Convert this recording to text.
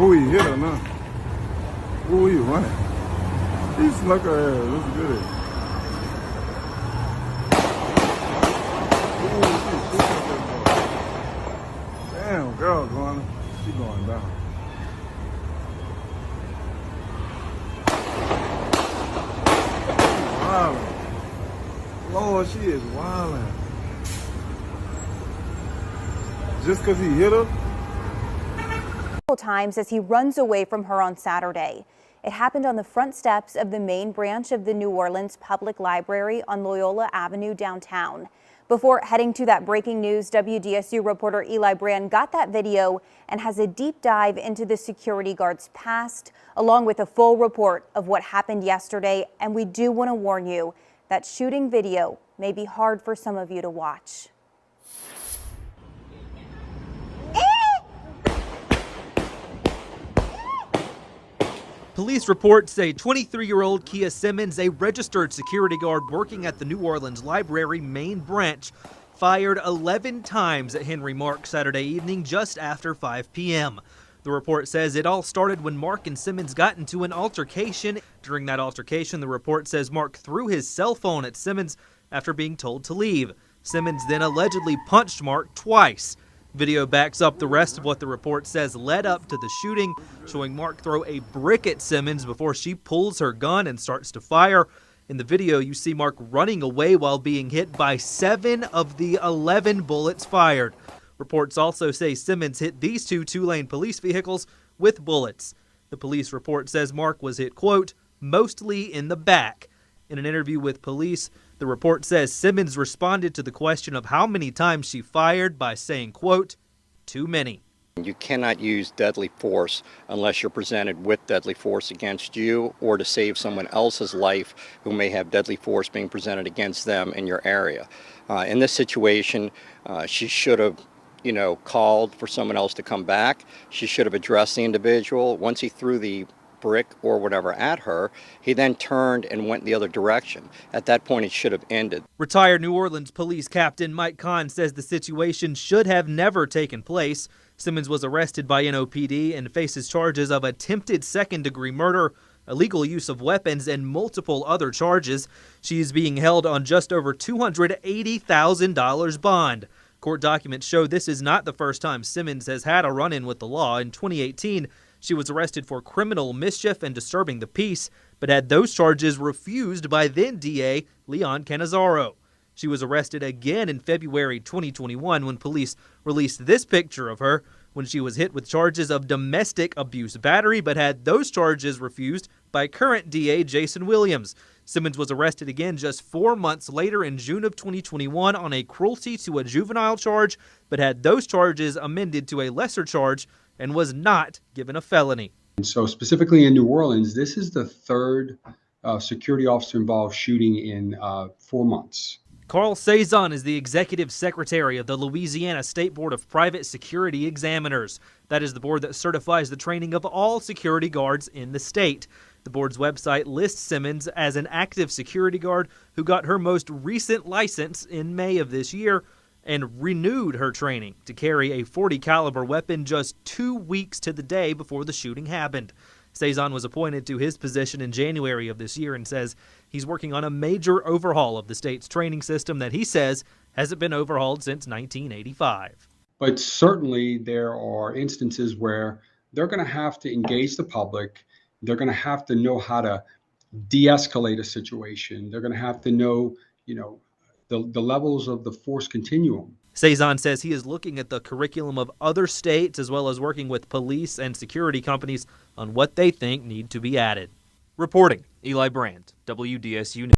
Ooh, he hit her now. Ooh, he running. He snuck her ass. That's good. Ooh, she shooting that boy. Damn, girl going. She going down. Wildin'. Lord, she is wildin'. Just because he hit her? Times as he runs away from her on Saturday. It happened on the front steps of the main branch of the New Orleans Public Library on Loyola Avenue downtown. Before heading to that breaking news, WDSU reporter Eli Brand got that video and has a deep dive into the security guard's past, along with a full report of what happened yesterday. And we do want to warn you that shooting video may be hard for some of you to watch. Police reports say 23-year-old Kia Simmons, a registered security guard working at the New Orleans Library main branch, fired 11 times at Henry Mark Saturday evening just after 5 p.m. The report says it all started when Mark and Simmons got into an altercation. During that altercation, the report says Mark threw his cell phone at Simmons after being told to leave. Simmons then allegedly punched Mark twice. Video backs up the rest of what the report says led up to the shooting, showing Mark throw a brick at Simmons before she pulls her gun and starts to fire. In the video, you see Mark running away while being hit by 7 of the 11 bullets fired. Reports also say Simmons hit these two two-lane police vehicles with bullets. The police report says Mark was hit, quote, mostly in the back. In an interview with police, the report says Simmons responded to the question of how many times she fired by saying, quote, too many. You cannot use deadly force unless you're presented with deadly force against you or to save someone else's life who may have deadly force being presented against them in your area. In this situation, she should have called for someone else to come back. She should have addressed the individual. Once he threw the brick or whatever at her, he then turned and went the other direction. At that point, it should have ended. Retired New Orleans Police Captain Mike Kahn says the situation should have never taken place. Simmons was arrested by NOPD and faces charges of attempted second-degree murder, illegal use of weapons, and multiple other charges. She is being held on just over $280,000 bond. Court documents show this is not the first time Simmons has had a run-in with the law. In 2018, she was arrested for criminal mischief and disturbing the peace, but had those charges refused by then DA Leon Cannizzaro. She was arrested again in February 2021 when police released this picture of her when she was hit with charges of domestic abuse battery, but had those charges refused by current DA Jason Williams. Simmons was arrested again just 4 months later in June of 2021 on a cruelty to a juvenile charge, but had those charges amended to a lesser charge and was not given a felony. And so specifically in New Orleans, this is the third security officer involved shooting in 4 months. Carl Cezanne is the executive secretary of the Louisiana State Board of Private Security Examiners. That is the board that certifies the training of all security guards in the state. The board's website lists Simmons as an active security guard who got her most recent license in May of this year and renewed her training to carry a .40 caliber weapon just 2 weeks to the day before the shooting happened. Cezanne was appointed to his position in January of this year and says he's working on a major overhaul of the state's training system that he says hasn't been overhauled since 1985. But certainly there are instances where they're going to have to engage the public. They're going to have to know how to de-escalate a situation. They're going to have to know, the levels of the force continuum. Cezanne says he is looking at the curriculum of other states as well as working with police and security companies on what they think need to be added. Reporting, Eli Brand, WDSU News.